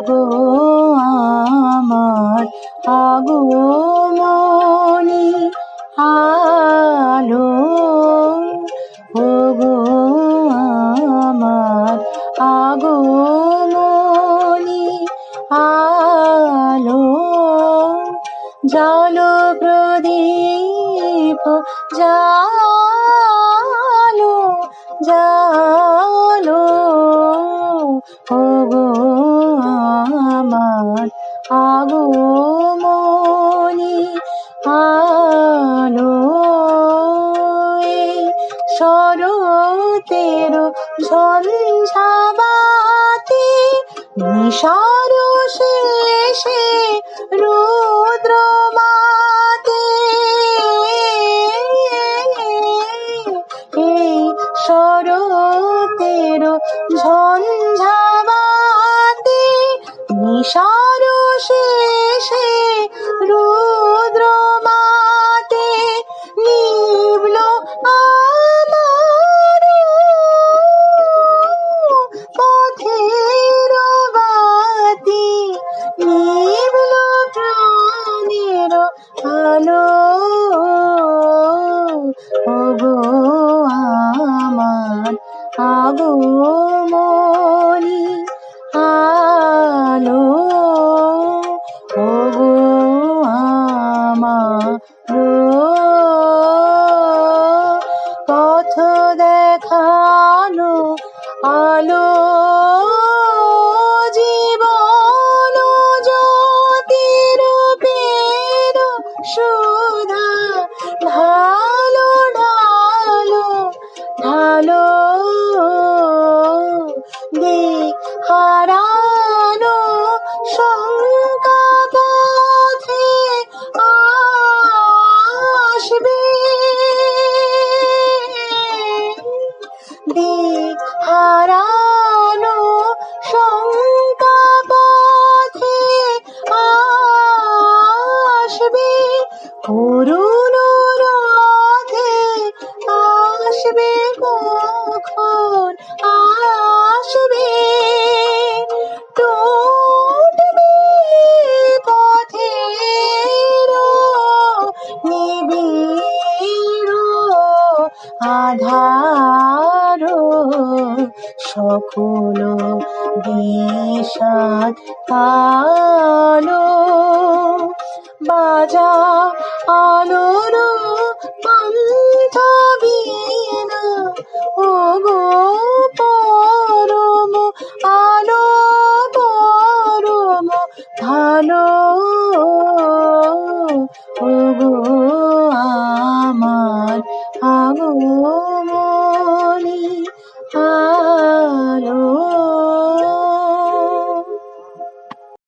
ওগো আমার আগমনী আলো, ওগো আমার আগমনী আলো। জালো প্রদীপ জালো জালো, ওগো আমার আগমনী আলো। শরতের ঝঞ্ঝাবাতি নিশার শেষে রুদ্র মাতে, এই শরতের ঝঞ্ঝাবাতি নিশার শেষে রুদ্র মাতে নিভল আমার পথের বাতি, নিভল প্রাণের আলো, ওগো আমার আগমনী আলো, ওগো আমার পথ দেখানো আলো, জীবন জ্যোতির রূপের সুধা ঢালো ঢালো ঢালো, দিক হারানো শঙ্কা পথে আসবে, দিক হারানো শঙ্কা পথে আসবে, করুণ রথে আসবে, কখন আসবে, টুটবে পথের নিবিড় আধার, সকল বিষাদ কালো, বাজা আলোর পান্থ বীণা, ওগো পরম আলো পরম ভালো, ওগো আমার আগমনী।